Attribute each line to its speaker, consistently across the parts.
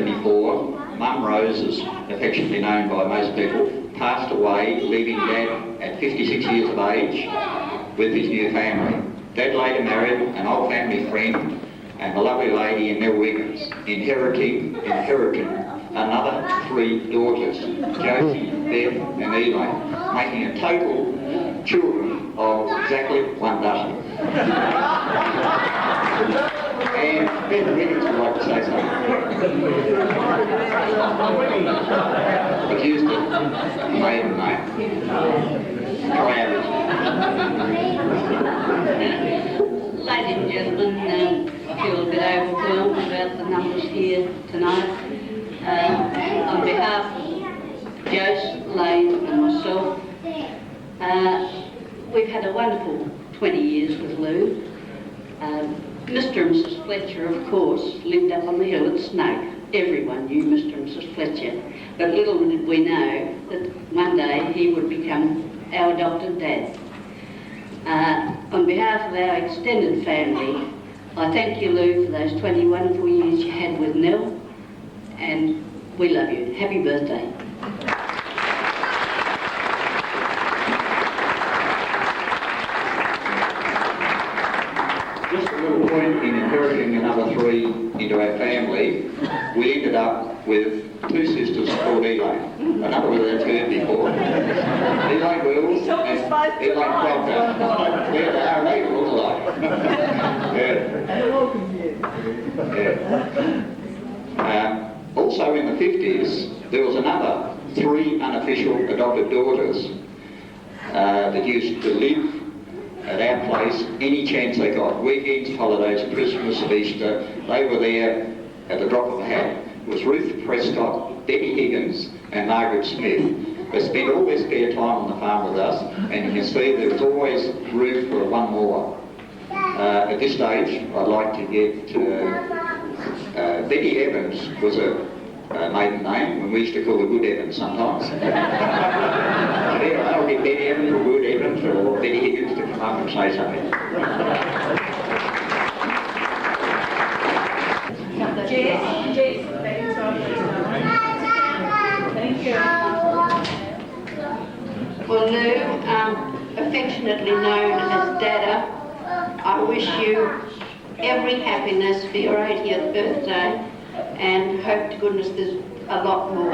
Speaker 1: 1974, Mum Rose, as affectionately known by most people, passed away, leaving Dad at 56 years of age with his new family. Dad later married an old family friend and a lovely lady in Nell Wiggins, inheriting another 3 daughters, Josie, Beth and Elaine, making a total children of exactly 1 dozen. And Beth Wiggins would like to say something. Accused of maiden name.
Speaker 2: Ladies and gentlemen, I feel a bit overwhelmed about the numbers here tonight. On behalf of Jose, Lane and myself, we've had a wonderful 20 years with Lou. Mr. and Mrs. Fletcher, of course, lived up on the hill at Snug. Everyone knew Mr. and Mrs. Fletcher, but little did we know that one day he would become our adopted dad. On behalf of our extended family, I thank you, Lou, for those 20 wonderful years you had with Nell, and we love you. Happy birthday.
Speaker 1: Just a little point in inheriting another 3 into our family, we ended up with 2 sisters called Elaine. Another one that's heard before. Elaine Wills and Elaine Proctor. There they are, they were all alike. Also in the 50s, there was another 3 unofficial adopted daughters that used to live at our place any chance they got. Weekends, holidays, Christmas, Easter, they were there at the drop of a hat. It was Ruth Prescott, Debbie Higgins and Margaret Smith. They spent all their spare time on the farm with us, and you can see there was always room for 1 more. At this stage, I'd like to get Betty Evans was a maiden name, and we used to call her Good Evans sometimes. I'll get Betty Evans or Good Evans or Betty Higgins to come up and say something.
Speaker 3: Jess. Thank you.
Speaker 2: Well, Lou, affectionately known as Dada, I wish you every happiness for your 80th birthday and hope to goodness there's a lot more.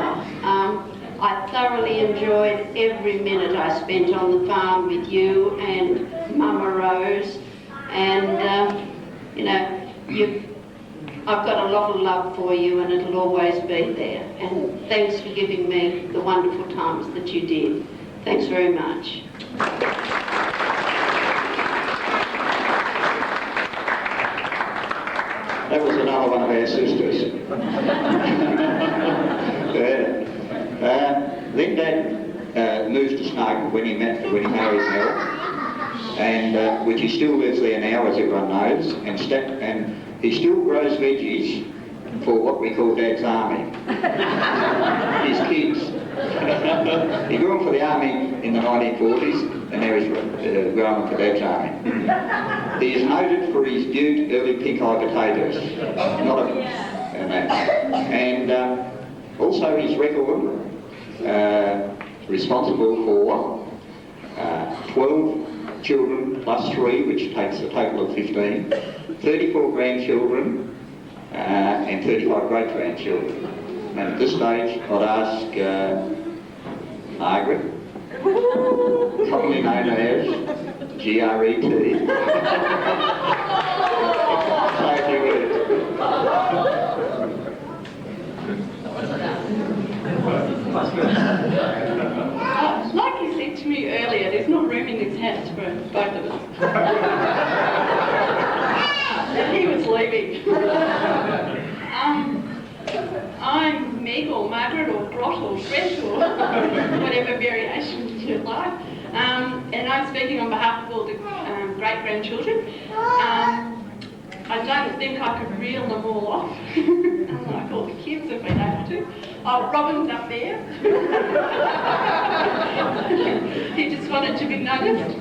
Speaker 2: I thoroughly enjoyed every minute I spent on the farm with you and Mama Rose, and I've got a lot of love for you and it'll always be there. And thanks for giving me the wonderful times that you did. Thanks very much.
Speaker 1: That was another one of our sisters. Then Dad moved to Snug when he married Mel, and which he still lives there now, as everyone knows, and he still grows veggies for what we call Dad's army. His kids. He grew them for the army in the 1940s, and now he's growing them for Dad's army. He is noted for his Butte early pink eye potatoes. And also his record responsible for 12 children plus 3, which takes a total of 15, 34 grandchildren and 35 great-grandchildren. And at this stage, I'd ask Margaret, commonly known as GRET, say a few words.
Speaker 3: Like you said to me earlier, there's not room in this house for both of us. And he was leaving. I'm Meg or Margaret or Brot or Brett or whatever variation you like. And I'm speaking on behalf of all the great-grandchildren. I don't think I could reel them all off, unlike all the kids if we'd have to. Oh, Robin's up there. He just wanted to be noticed.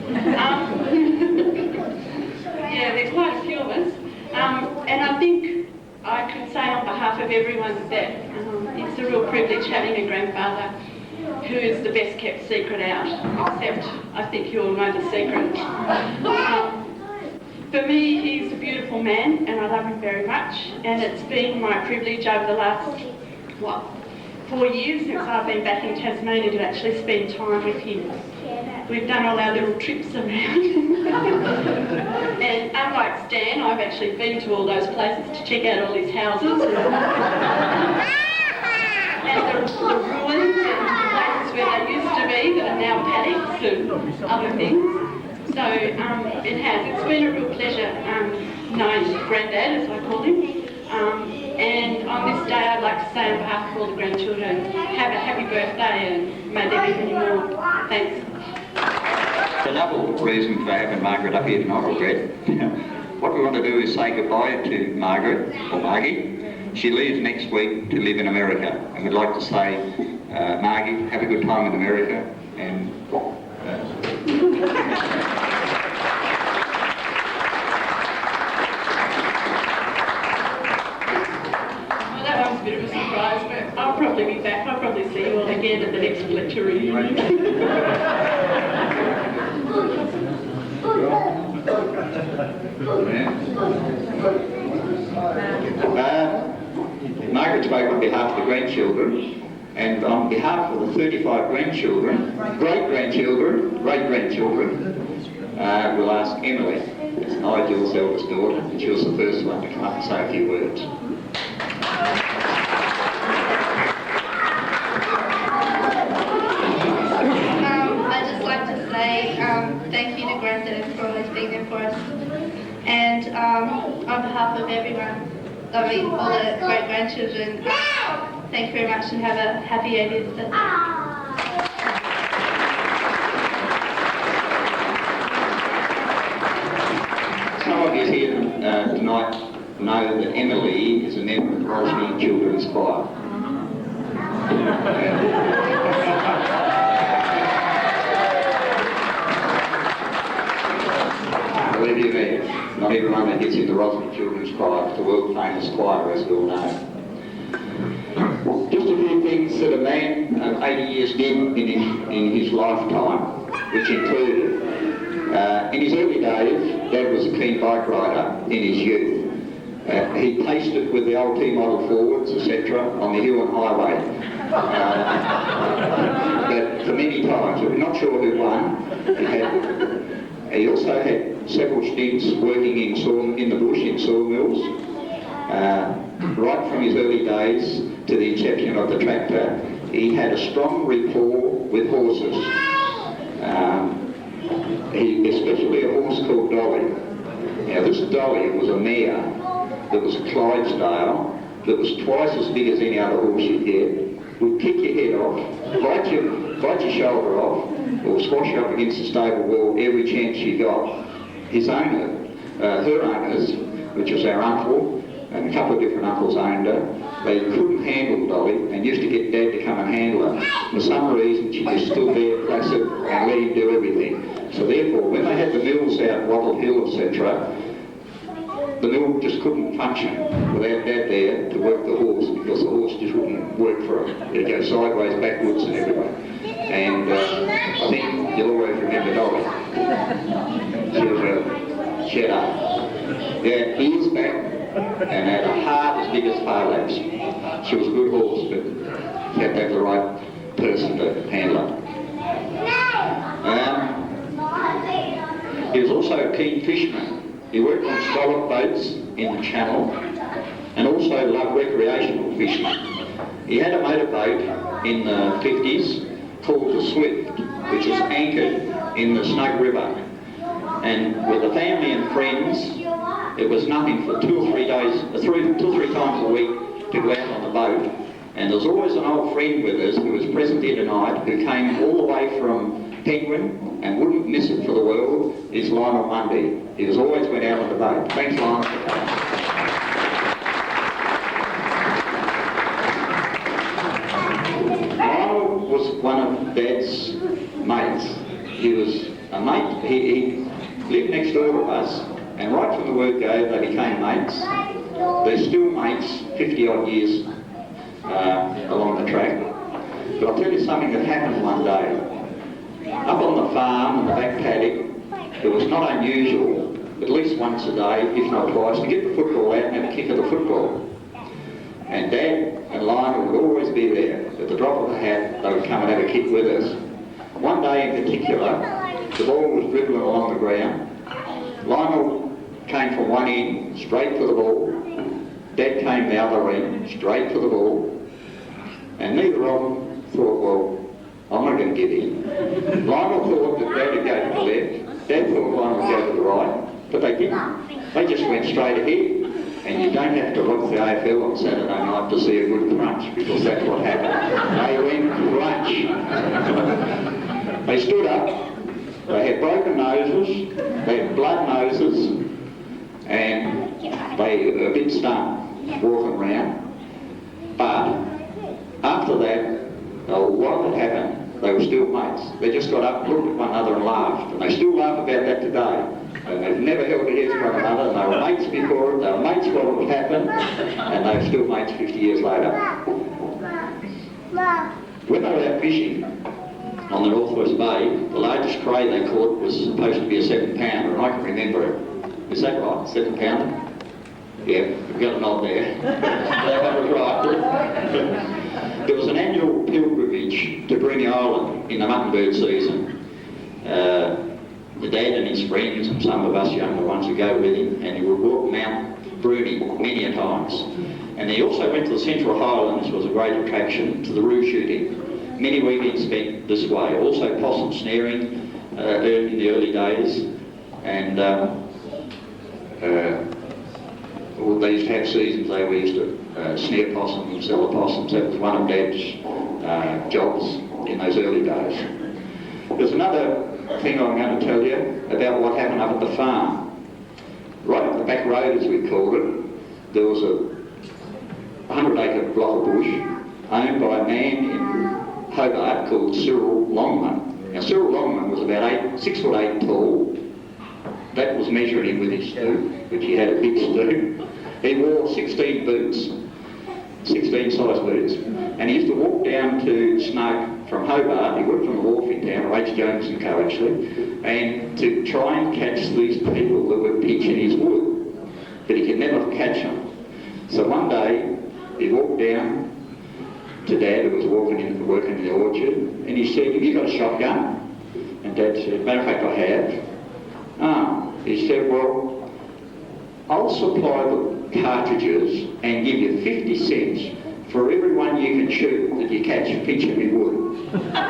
Speaker 3: Yeah, there's quite a few of us. And I think I could say on behalf of of everyone that it's a real privilege having a grandfather who is the best kept secret out, except I think you all know the secret. For me, he's a beautiful man and I love him very much, and it's been my privilege over the last, 4 years since I've been back in Tasmania to actually spend time with him. We've done all our little trips around. And unlike Stan, I've actually been to all those places to check out all his houses. And the ruins and places where they used to be that are now paddocks and other things. So it's been a real pleasure knowing Grandad, as I call him. And on this day I'd like to say on behalf of all the grandchildren, have a happy birthday and may there be many more. Thanks.
Speaker 1: Another reason for having Margaret up here tonight, or Greg, what we want to do is say goodbye to Margaret, or Margie. She leaves next week to live in America, and we'd like to say, Margie, have a good time in America, and
Speaker 3: Well, that one's a bit of a surprise, but I'll probably be back. I'll probably see you all again at the next lecture reunion.
Speaker 1: Margaret spoke on behalf of the grandchildren, and on behalf of the 35 grandchildren, great-grandchildren, we'll ask Emily, as Nigel's eldest daughter, and she was the first one to come up and say a few words.
Speaker 4: I'd just like to say thank you to Grandad for always being there for us. And on behalf of everyone, all the great-grandchildren, thank you very much and have a happy 80th birthday.
Speaker 1: Some of you here tonight know that Emily is a member of the Rosny Children's Choir. Believe you me, not everyone that gets into Rosny Children's Choir is the world-famous choir, as we all know. Just a few things that a man of 80 years did in his lifetime, which included, in his early days, Dad was a keen bike rider in his youth. He paced it with the old T-model Fords, etc., on the Huon Highway. But for many times, we're not sure who won. He also had several stints working in the bush in sawmills. Right from his early days to the inception of the tractor, he had a strong rapport with horses. Especially a horse called Dolly. Now this Dolly was a mare that was a Clydesdale, that was twice as big as any other horse you'd get, would kick your head off, bite your shoulder off, or squash you up against the stable wall every chance she got. His owner, her owners, which was our uncle, and a couple of different uncles owned her, they couldn't handle Dolly and used to get Dad to come and handle her. For some reason, she just stood there placid and let him do everything. So therefore, when they had the mills out Wattle Hill, etc., the mill just couldn't function without Dad there to work the horse, because the horse just wouldn't work for him. It'd go sideways, backwards and everywhere. And I think you'll always remember Dolly. She had a ears back and had a heart as big as Farlap's. She was a good horse, but you had to have the right person to handle her. He was also a keen fisherman. He worked on scallop boats in the Channel and also loved recreational fishing. He had a motorboat in the 50s called the Swift, which was anchored in the Snug River. And with the family and friends, it was nothing for 2 or 3 days, 2 or 3 times a week to go out on the boat. And there was always an old friend with us who was present here tonight, who came all the way from Penguin and wouldn't miss it for the world, is Lionel Mundy. He was always went out on the boat. Thanks, Lionel, for coming. Lionel was one of Dad's mates. He was a mate. He lived next door to us, and right from the word go, they became mates. they're still mates 50 odd years along the track. But I'll tell you something that happened one day. Up on the farm, in the back paddock, it was not unusual, at least once a day, if not twice, to get the football out and have a kick at the football. And Dad and Lionel would always be there. At the drop of a hat, they would come and have a kick with us. One day in particular, the ball was dribbling along the ground. Lionel came from one end, straight for the ball. Dad came the other end, straight for the ball. And neither of them thought, well, I'm not going to give in. Lionel thought that Dad would go to the left. Dad thought Lionel would go to the right. But they didn't. They just went straight ahead. And you don't have to look at the AFL on Saturday night to see a good crunch, because that's what happened. They went crunch. They stood up. They had broken noses. They had blood noses. And they were a bit stunned walking around. But after that, what had happened, they were still mates. They just got up, looked at one another and laughed. And they still laugh about that today. And they've never held their heads to one another. And they were mates before it, they were mates while it happened, and they're still mates 50 years later. When they were out fishing on the Northwest Bay, the largest cray they caught was supposed to be a 7-pounder, and I can remember it. Is that right? 7-pounder? Yeah, we've got a nod there. That was right. There was an annual pilgrimage to Bruny Island in the mutton bird season. The Dad and his friends and some of us younger ones would go with him, and he would walk Mount Bruny many a times. And he also went to the Central Highlands, was a great attraction, to the roo shooting. Many weekends spent this way. Also possum snaring in the early days. And well, they used to have seasons. They used to snare possums and sell the possums. That was one of Dad's jobs in those early days. There's another thing I'm going to tell you about what happened up at the farm. Right up the back road, as we called it, there was a 100-acre block of bush owned by a man in Hobart called Cyril Longman. Now, Cyril Longman was about 6'8" tall. That was measuring him with his stoop, which he had a big stoop. He wore 16 boots, 16 size boots, and he used to walk down to Snug from Hobart. He worked from the wharf in town, H. Jones and Co. actually, and to try and catch these people that were pitching his wood, but he could never catch them. So one day he walked down to Dad, who was working in the orchard, and he said, "Have you got a shotgun?" And Dad said, "Matter of fact, I have." He said, "Well, I'll supply the cartridges and give you 50 cents for every one you can shoot that you catch pitching me wood." Yeah,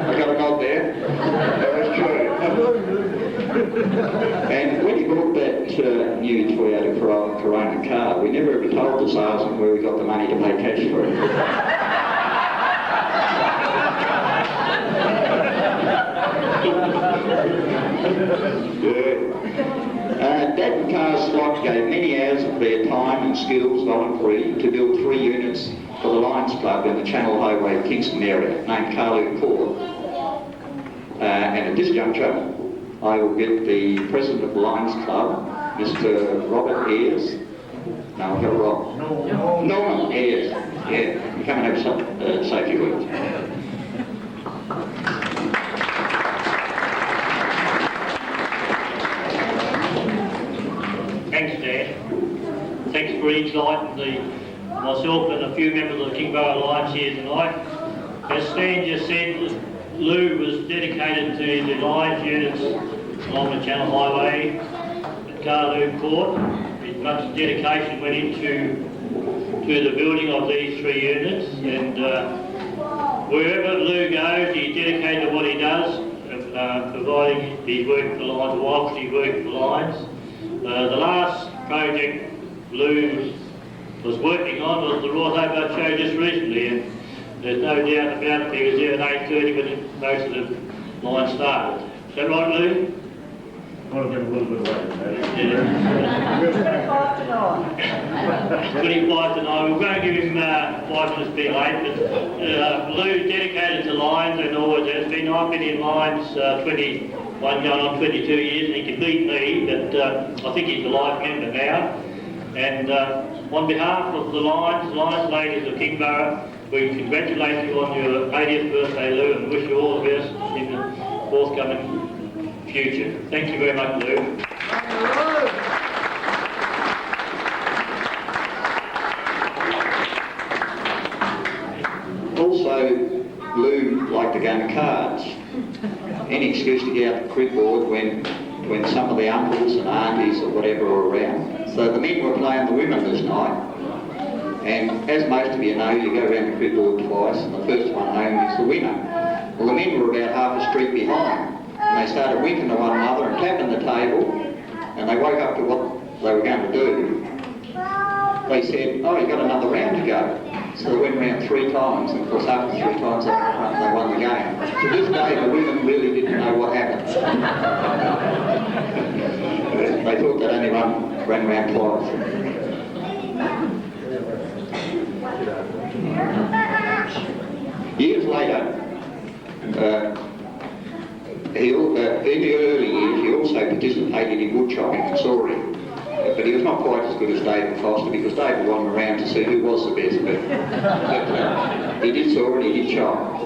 Speaker 1: I got a nod there. That was true. And when he bought that new Toyota Corona car, we never ever told the salesman where we got the money to pay cash for it. Dad and Carl Slot gave many hours of their time and skills voluntary to build 3 units for the Lions Club in the Channel Highway Kingston area, named Carlu Court. And at this juncture, I will get the president of the Lions Club, Mr. Robert Ayres. No, I've got it wrong. Norman Ayres. Yeah, come and have some say a few words.
Speaker 5: Thanks, Dad. Thanks for enlightening myself and a few members of the Kingborough Alliance here tonight. As Stan just said, Lou was dedicated to the Lions units along the Channel Highway at Carlu Court. Much dedication went into the building of these 3 units, and wherever Lou goes, he's dedicated to what he does, providing his work for Lions, whilst he worked for Lions. The last project Lou was working on was the Royal Hobart Show just recently, and there's no doubt about it, he was there at 8:30 when most of the lines started. Is that right, Lou?
Speaker 6: Might have been a little bit later.
Speaker 5: 25 to 9. We're going to give him 5 minutes being late, but Lou's dedicated to Lions and always has been. I've been in Lions 20 one going on 22 years, and he can beat me, but I think he's a life member now. And on behalf of the Lions ladies of Kingborough, we congratulate you on your 80th birthday, Lou, and wish you all the best in the forthcoming future. Thank you very much, Lou.
Speaker 1: Also, Lou liked a game of cards. Any excuse to get out the cribboard when some of the uncles and aunties or whatever were around. So the men were playing the women this night. And as most of you know, you go around the cribboard twice, and the first one home is the winner. Well, the men were about half a street behind, and they started winking to one another and tapping the table, and they woke up to what they were going to do. They said, "Oh, you've got another round to go." So they went around 3 times, and of course after 3 times they won the game. To this day, the women really didn't know what happened. They thought they'd only ran around twice. Years later, in the early years, he also participated in wood chopping and sawing. But he was not quite as good as David Foster, because David wandered around to see who was the best. But he did saw and he did chop.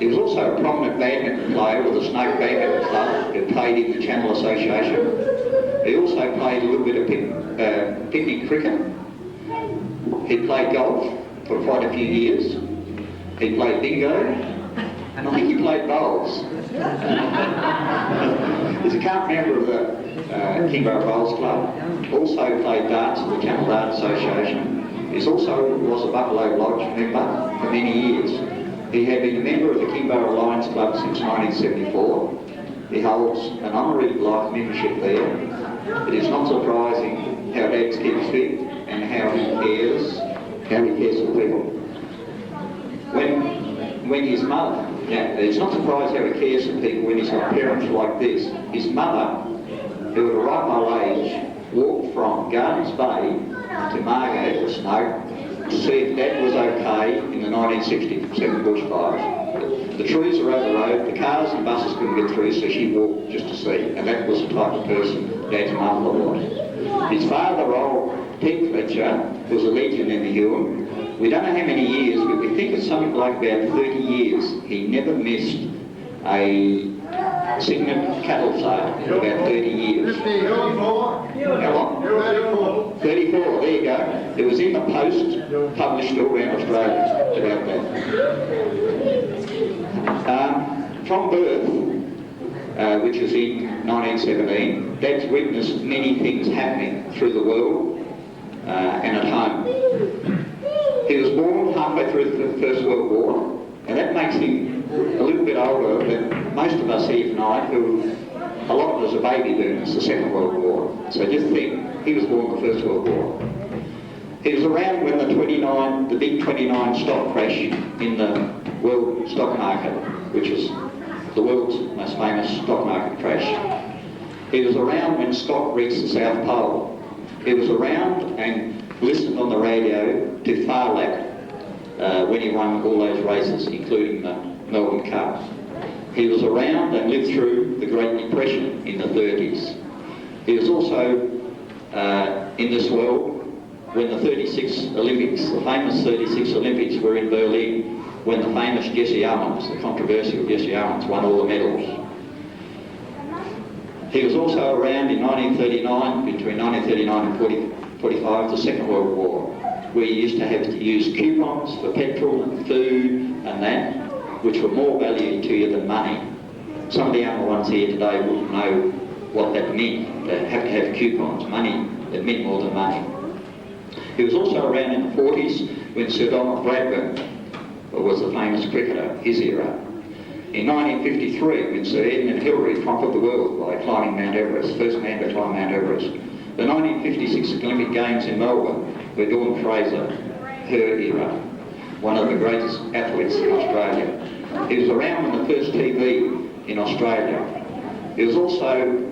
Speaker 1: He was also a prominent badminton player with the Snoke Badminton Club. He played in the Channel Association. He also played a little bit of picnic cricket. He played golf for quite a few years. He played bingo, and I think he played bowls. He's a current member of the Kingborough Bowls Club. Also played darts at the Channel Darts Association. He also was a Buffalo Lodge member for many years. He had been a member of the Kingborough Lions Club since 1974. He holds an honorary life membership there. It is not surprising how Dad keeps fit and how he cares for people. When his mother, it's not surprising how he cares for people when he's got parents like this. His mother, who at a ripe old age walked from Gardens Bay to Margate or Snoke to see if Dad was okay in the 1967 bushfires. The trees were over the road, the cars and buses couldn't get through, so she walked just to see, and that was the type of person Dad's mother was. His father, old Pete Fletcher, was a legend in the Huon. We don't know how many years, but we think it's something like about 30 years. He never missed a Signet cattle sale for about 30 years. How long? 34, there you go. It was in the Post, published all around Australia about that. From birth, which was in 1917, Dad's witnessed many things happening through the world and at home. He was born halfway through the First World War, and that makes him a little bit older than most of us here tonight, who a lot of us are baby boomers, the Second World War. So just think, he was born in the First World War. He was around when the big 29 stock crash in the world stock market, which was the world's most famous stock market crash. He was around when stock reached the South Pole. He was around and listened on the radio to Farlack when he won all those races, including the Melbourne Cup. He was around and lived through the Great Depression in the 30s. He was also in this world when the 36 Olympics, the famous 36 Olympics were in Berlin, when the famous Jesse Owens, the controversial Jesse Owens, won all the medals. He was also around in 1939, between 1939 and 45, the Second World War, where you used to have to use coupons for petrol and food and that, which were more valued to you than money. Some of the younger ones here today wouldn't know what that meant. They have to have coupons. Money, it meant more than money. He was also around in the 40s when Sir Donald Bradburn was the famous cricketer, his era. In 1953, when Sir Edmund Hillary conquered the world by climbing Mount Everest, first man to climb Mount Everest. The 1956 Olympic Games in Melbourne, where Dawn Fraser, her era, one of the greatest athletes in Australia. He was around when the first TV in Australia. He was also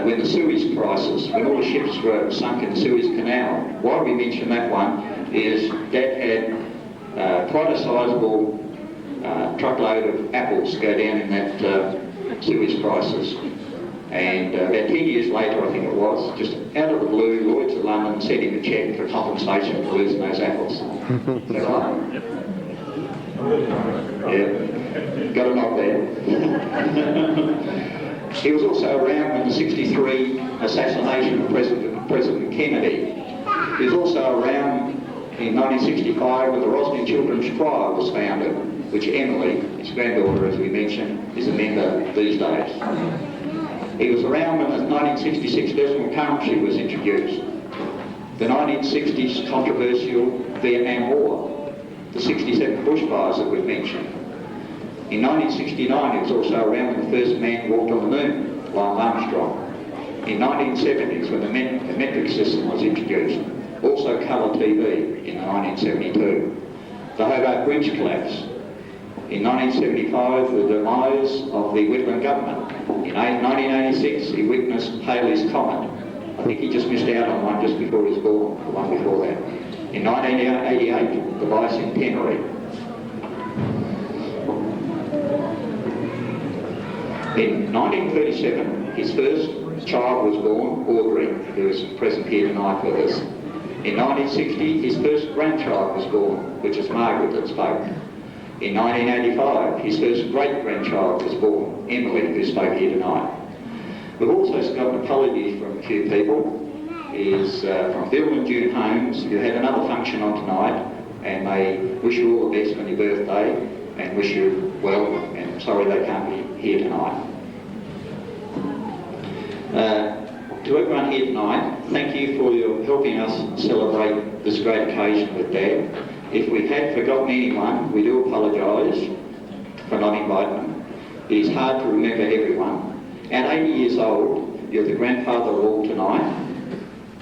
Speaker 1: when the Suez crisis, when all the ships were sunk in the Suez Canal. Why we mention that one is Dad had quite a sizable truckload of apples go down in that sewage crisis. And about 10 years later, I think it was, just out of the blue, Lloyd's of London sent him a cheque for compensation for losing those apples. Is that right? Yeah, got a nod there. He was also around when the '63 assassination of President Kennedy. He was also around in 1965 when the Rosny Children's Choir was founded, which Emily, his granddaughter as we mentioned, is a member these days. He was around when the 1966 decimal currency was introduced, the 1960s controversial Vietnam War, the '67 bushfires that we've mentioned. In 1969 he was also around when the first man walked on the moon, Lance Armstrong. In 1970s when the metric system was introduced, also colour TV in 1972. The Hobart Bridge collapse. In 1975, the demise of the Whitlam government. In 1986, he witnessed Halley's Comet. I think he just missed out on one just before he was born, the one before that. In 1988, the bicentenary. In 1937, his first child was born, Audrey, who is present here tonight with us. In 1960, his first grandchild was born, which is Margaret that spoke. In 1985, his first great-grandchild was born, Emily, who spoke here tonight. We've also got an apology from a few people. Is from Bill and June Holmes, who had another function on tonight, and they wish you all the best on your birthday, and wish you well, and sorry they can't be here tonight. To everyone here tonight, thank you for your helping us celebrate this great occasion with Dad. If we had forgotten anyone, we do apologise for not inviting them. It is hard to remember everyone. At 80 years old, you're the grandfather of all tonight,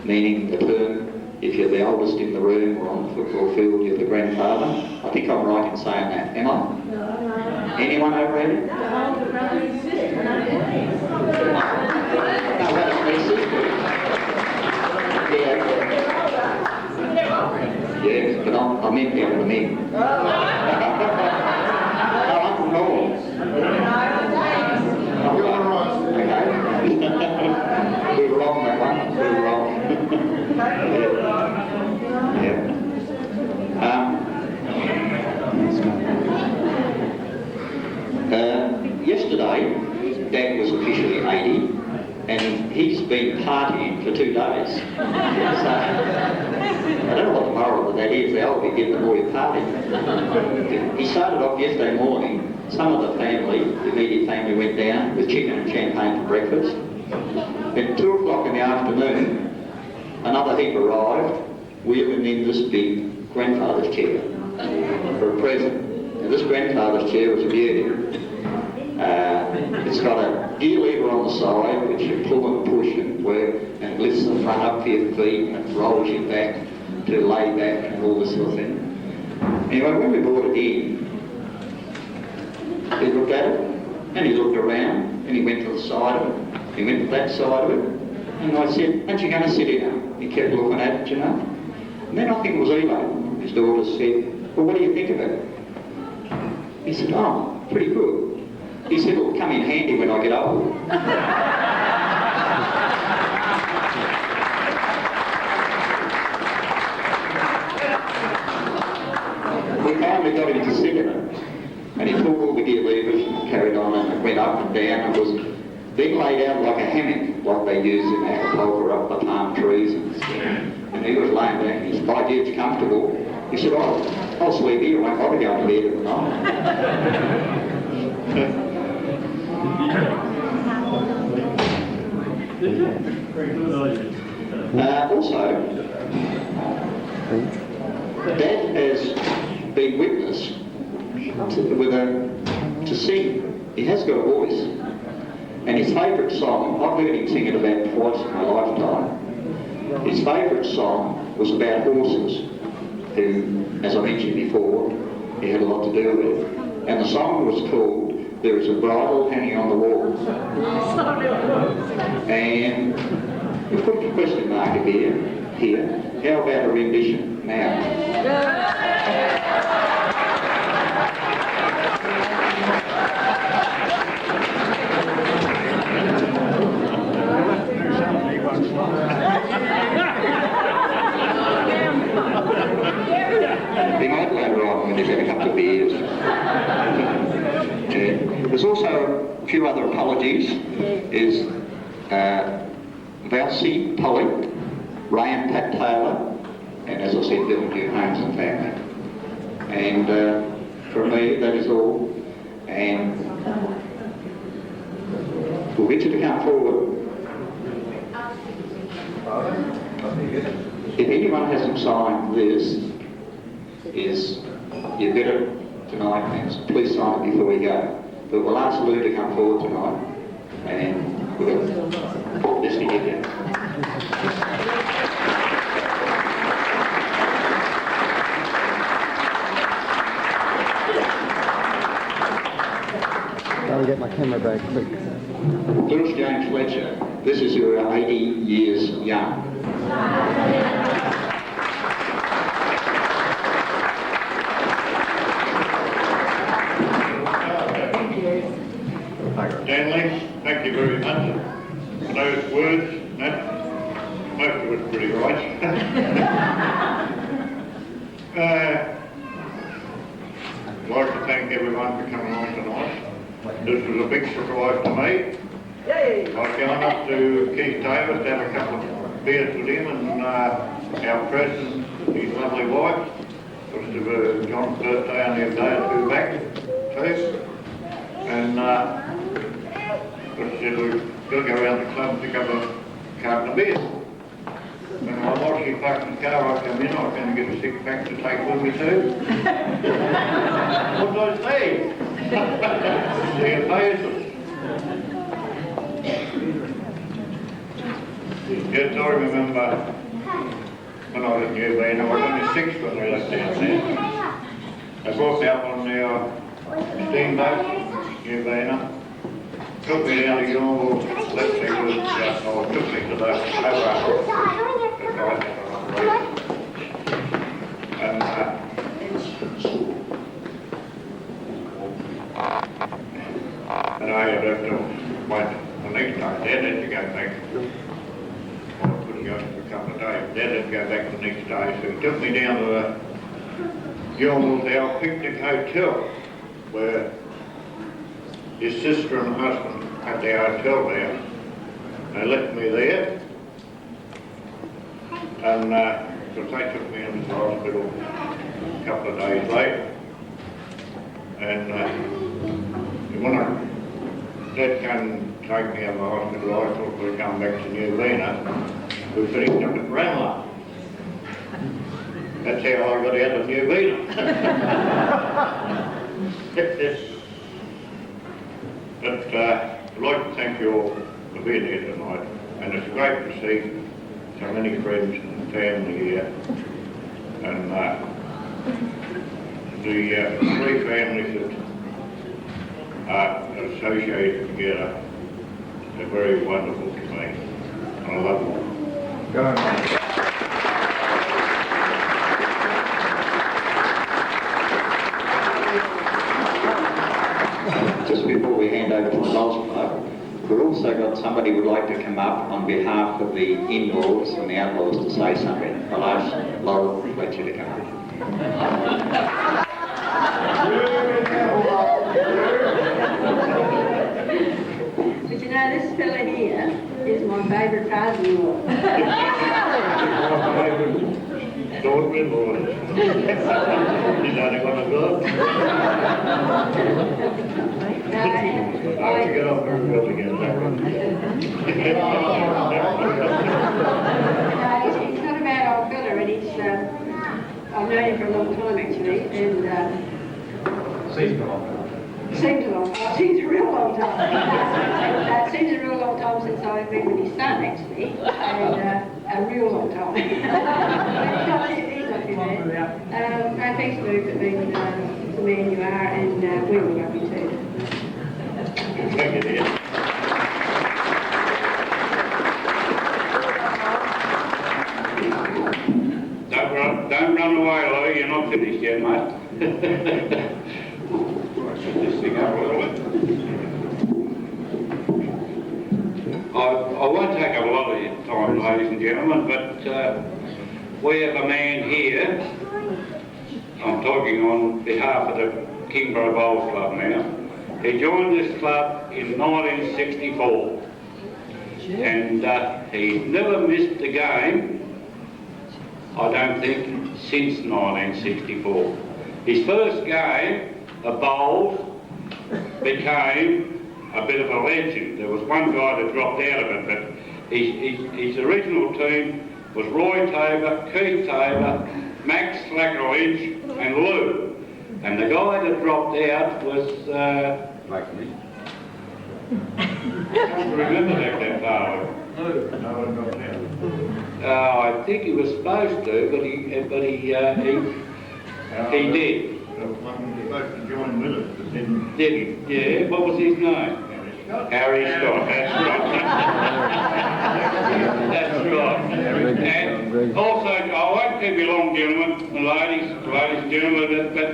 Speaker 1: meaning the term, if you're the oldest in the room or on the football field, you're the grandfather. I think I'm right in saying that, am I? Anyone over 80? No, that's my sister. Yeah, but I'm in there with me. No, I'm from Norway. Okay. We were wrong that one. We were wrong. Yeah. Yesterday, Dad was officially 80, and he's been partying for 2 days. So, I don't know what the moral of that is. The older you get, the more you party. He started off yesterday morning. Some of the family, the immediate family, went down with chicken and champagne for breakfast. At 2 o'clock in the afternoon, another heap arrived, wheeling in this big grandfather's chair for a present. And this grandfather's chair was a beauty. It's got a gear lever on the side, which you pull and push and work, and it lifts the front up for your feet and it rolls you back to lay back and all this sort of thing. Anyway, when we brought it in, he looked at it, and he looked around, and he went to the side of it, he went to that side of it, and I said, aren't you going to sit down? He kept looking at it, you know. And then I think it was Elaine, his daughter, said, well, what do you think of it? He said, oh, pretty good. He said, it'll come in handy when I get old. We finally got him to sit in it, and he pulled all the gear levers and carried on, and it went up and down, and was then laid out like a hammock, like they use in Acapulco up the palm trees and stuff. And he was laying down, he said, my dear, it's comfortable. He said, oh, I'll sleep here, I won't bother going to bed at the night. Also, Dad has been witness to sing. He has got a voice. And his favourite song, I've heard him sing it about twice in my lifetime. His favourite song was about horses, who, as I mentioned before, he had a lot to do with. And the song was called There Is a Bridle Hanging on the Wall. And we put a question mark here. How about a rendition now? Valsey Polly, Ray and Pat Taylor, and as I said, Bill and June Holmes and family. And from me, that is all. And we'll get you to come forward. If anyone hasn't signed this, is you better tonight, and please sign it before we go. But we'll ask Lou to come forward tonight, and we'll let's get there.
Speaker 7: Gotta get my camera back quick.
Speaker 1: Little James Fletcher, this is your 80 years young.
Speaker 6: Stanley, thank you very much for those words. Most of it's pretty right. I'd like to thank everyone for coming on tonight. This was a big surprise to me. I was going up to Keith Davis to have a couple of beers with him and our president, his lovely wife. It was John's birthday only a day or two back too. And I said, we've got to go around the club and pick up a carton of beer. When I watched he parked the car, I come in, I was going to get a six-pack to take with me too. What did I say? See you later. Yes, I remember when I was in New Zealand, I was only 6 when we left down there. They brought me up on the steamboat, New Zealand. Took me down to Kingborough, left me with, took me to the and I had to wait the next day. Dad had to go back. I couldn't go for a couple of days. Dad had to go back the next day, so he took me down to the Gilmore Picnic Hotel, where his sister and husband had their hotel there. They left me there, and because they took me into the hospital a couple of days later. And when Dad came and take me out of the hospital, I thought we'd come back to New Zealand. We finished up at Ranelagh. That's how I got out of New Zealand. But I'd like to thank you all for being here tonight, and it's great to see so many friends and family here, and the 3 families that are associated together are very wonderful to me, and I love them.
Speaker 7: Go on.
Speaker 1: Just before we hand over to the Bowls Club, we've also got somebody who would like to come up on behalf of the in-laws and the outlaws to say something. I'll ask Laurel Fletcher to come up.
Speaker 2: But you know, this fella here is my favourite father-in-law.
Speaker 6: Daughter-in-law. He's only got a girl. I have to get off her girl again.
Speaker 2: He's not a bad old fella, and he's, I've known him for a long time actually, and seems a long time. Seems a real long time. Seems a real long time since I've been with his son actually, and a real long time. He's not too bad. No, thanks Lou for being the man you are, and we will love you too.
Speaker 6: Thank you, dear.
Speaker 8: Don't run away, Lou. You're not finished yet, mate. This thing up a little bit. I won't take up a lot of your time, ladies and gentlemen, but we have a man here. I'm talking on behalf of the Kingborough Bowls Club now. He joined this club in 1964. and he's never missed a game, I don't think, since 1964. His first game, a Bowls, became a bit of a legend. There was one guy that dropped out of it, but his original team was Roy Tabor, Keith Tabor, Max Slackeridge and Lou. And the guy that dropped out was... I can't remember that far. I think he was supposed to, but he did.
Speaker 6: One supposed to join with us, but didn't.
Speaker 8: Didn't? Yeah. What was his name? Harry Scott. That's right. That's right. And also, I won't keep you long, gentlemen and ladies and gentlemen, but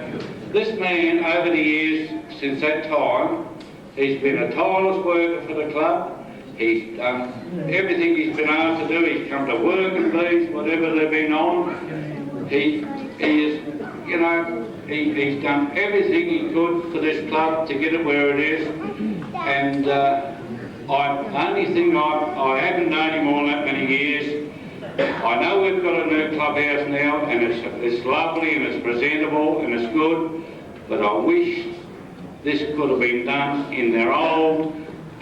Speaker 8: this man, over the years since that time, he's been a tireless worker for the club. He's done everything he's been asked to do. He's come to work and these, whatever they've been on. He is, you know, he's done everything he could for this club to get it where it is. And the only thing I haven't known him all that many years. I know we've got a new clubhouse now, and it's lovely and it's presentable and it's good, but I wish this could have been done in their old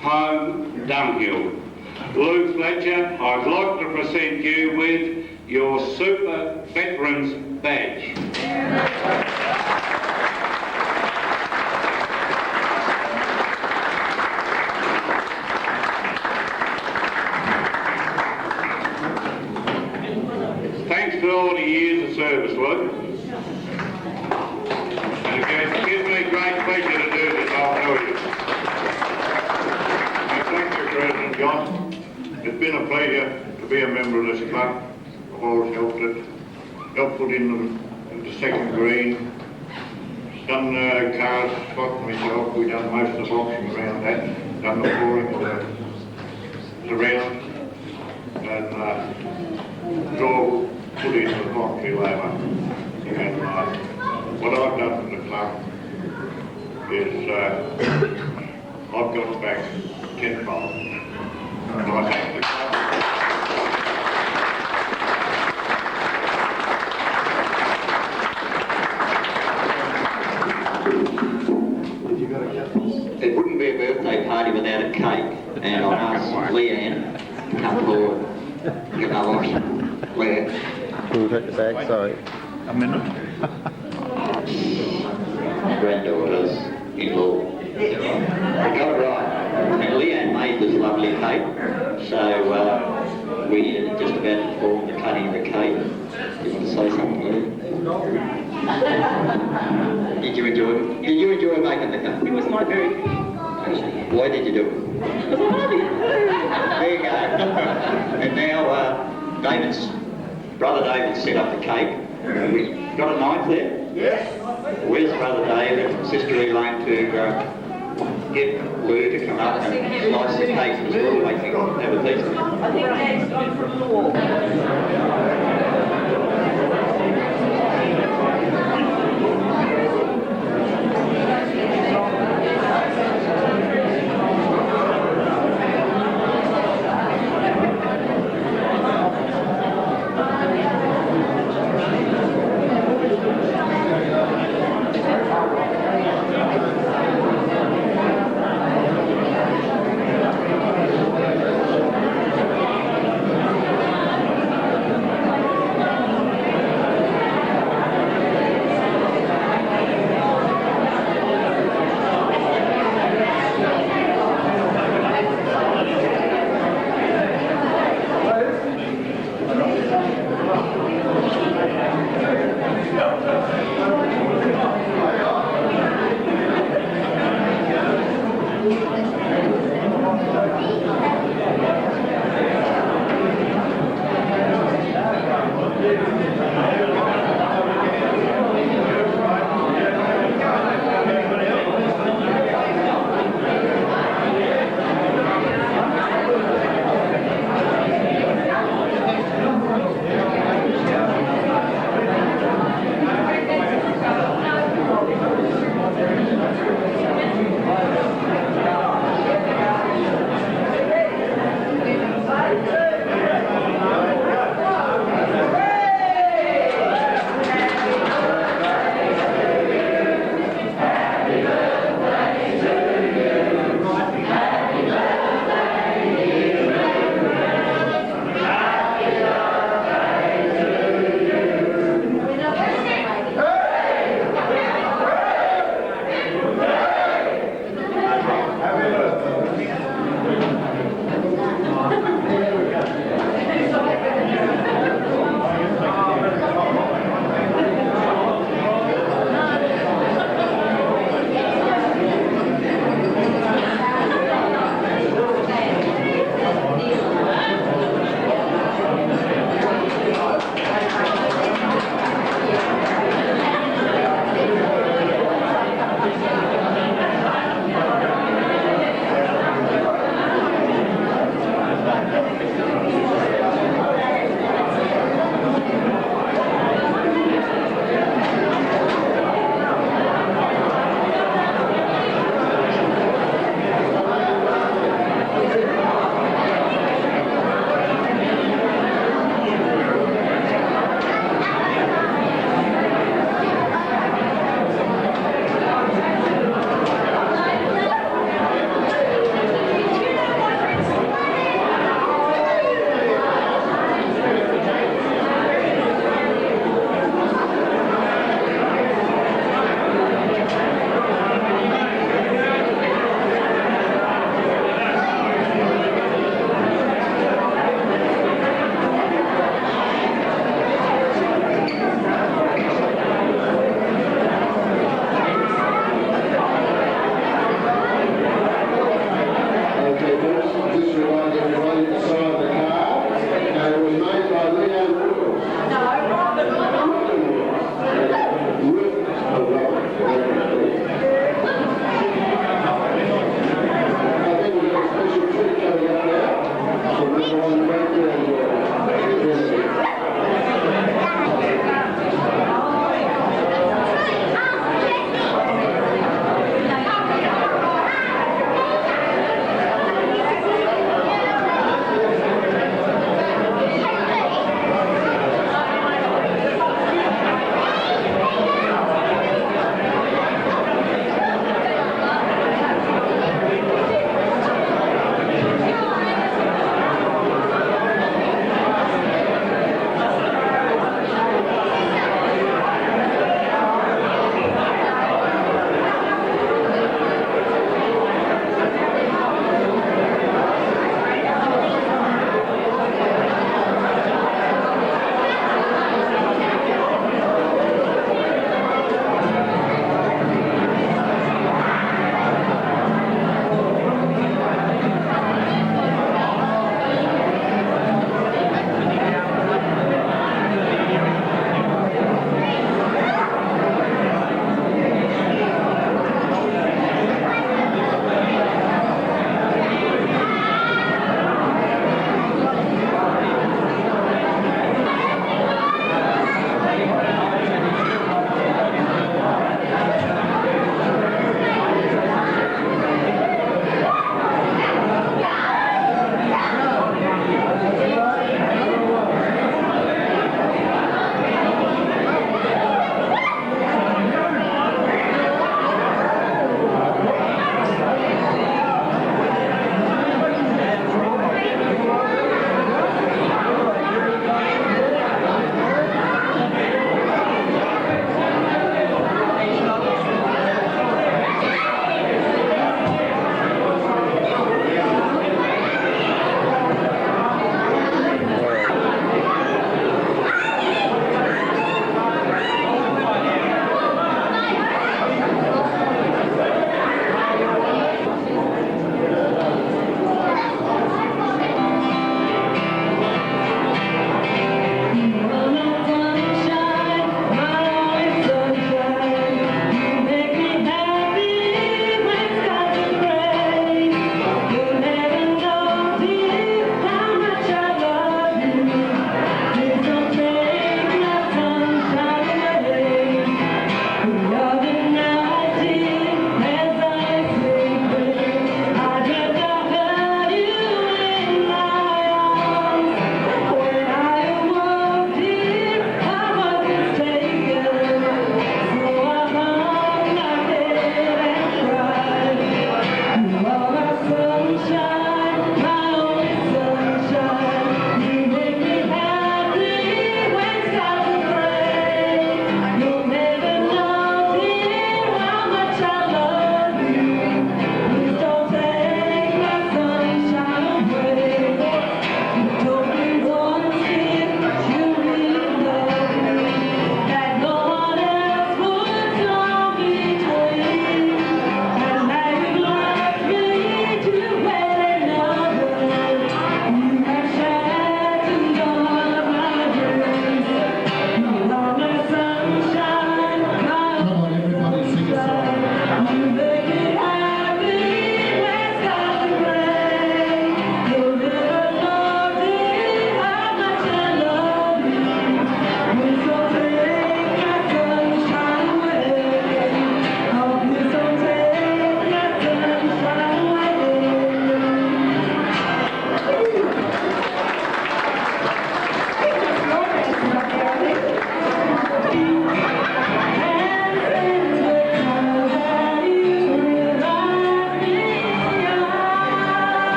Speaker 8: home dunghill. Lou Fletcher, I'd like to present you with your Super Veterans Badge. Thanks for all the years of service, Lou. And it gives me great pleasure to do this, I'll tell you.
Speaker 6: Thank you, President John. It's been a pleasure to be a member of this club. I've always helped put in the second green, done cars, spot myself. We done most of the boxing around that, done the flooring, the round, and draw put in the concrete labour. And what I've done for the club is I've got back tenfold. And I thank the club.
Speaker 1: It wouldn't be a birthday party without a cake, and I asked Leanne to come forward. Get my wash. Leanne.
Speaker 7: Can you take the bag? Sorry.
Speaker 6: A minute.
Speaker 1: Granddaughters in-law. We got it right. And Leanne made this lovely cake, so we just about performed the cutting of the cake. Do you want to say something, Leanne? Did you enjoy it? Did you enjoy making the cake?
Speaker 9: It was my very pleasure.
Speaker 1: Why did you do it? There you go. And now Brother David set up the cake. We got a knife there? Yes. Where's Brother David and Sister Elaine to get Lou to come up and slice the cake as well? Have a piece.
Speaker 9: I think Dad's gone from the wall.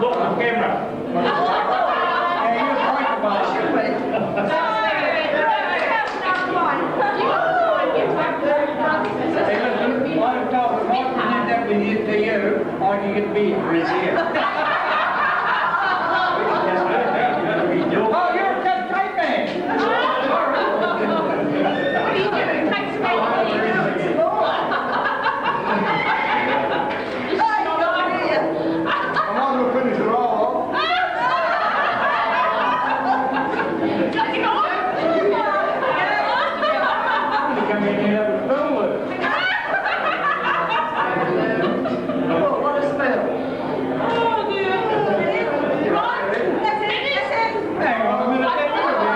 Speaker 5: Look on camera.
Speaker 10: I've told them, I present that with you to you, I can get beer for his ear. Oh, you're a tough type man. What are you doing? Takes me I might as well finish it all off. You come in here with a pool. What a smell. Hang on a minute, let me look at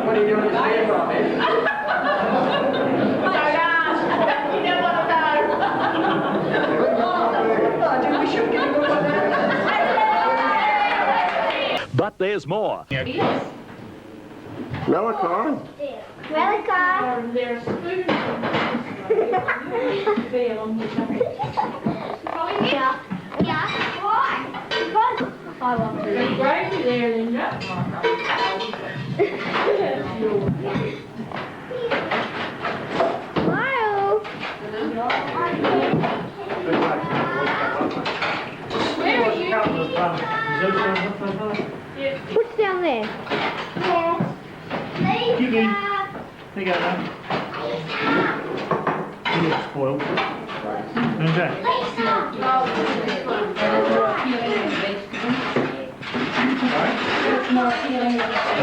Speaker 10: what are you doing to stay from it?
Speaker 11: But there's more.
Speaker 7: Malachi.
Speaker 12: Malachi.
Speaker 3: There's food.
Speaker 12: Yeah. Yeah. Why? Because I want to.
Speaker 3: There's gravy there, Linda.
Speaker 12: Smile.
Speaker 3: Where are you?
Speaker 12: What's down there? Yes. Lisa.
Speaker 5: There you go, man. You look spoiled. Who's that?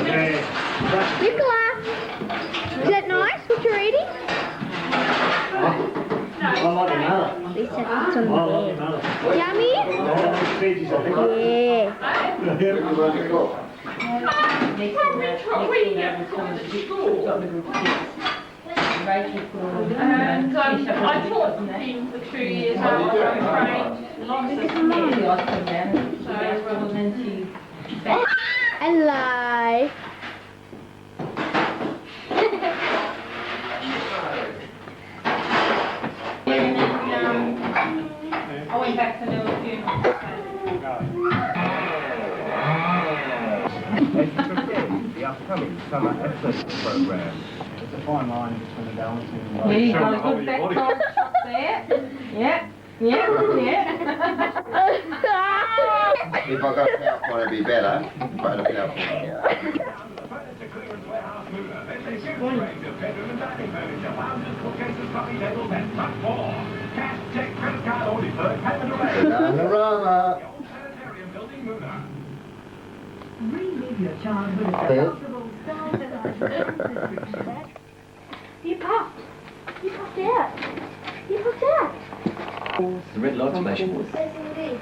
Speaker 5: Okay.
Speaker 12: Nicola. Is that nice? What you're eating?
Speaker 5: I like another.
Speaker 12: Lisa, it's on
Speaker 5: I like
Speaker 12: the
Speaker 5: another.
Speaker 12: bed. Yummy?
Speaker 5: Veggies, I think.
Speaker 3: And I taught him for 2 years. I was trained
Speaker 12: And live.
Speaker 3: I went back to the funeral.
Speaker 10: The upcoming summer athletics program. It's a fine line between balancing.
Speaker 3: Yeah, you got a good back collar chop there. Yep, yep, yep.
Speaker 7: If I got a PowerPoint, it'd be better. If I had a PowerPoint. Bananarama.
Speaker 12: You popped. You popped out. You popped out.
Speaker 13: The red light's flashing.
Speaker 12: Listen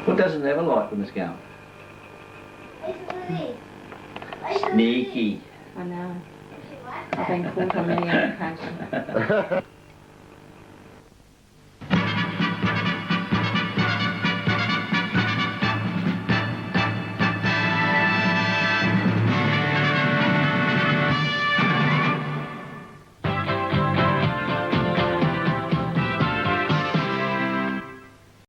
Speaker 13: What doesn't have a light when it's going?
Speaker 12: to this.
Speaker 13: Sneaky.
Speaker 12: I know. I've been caught on many occasions.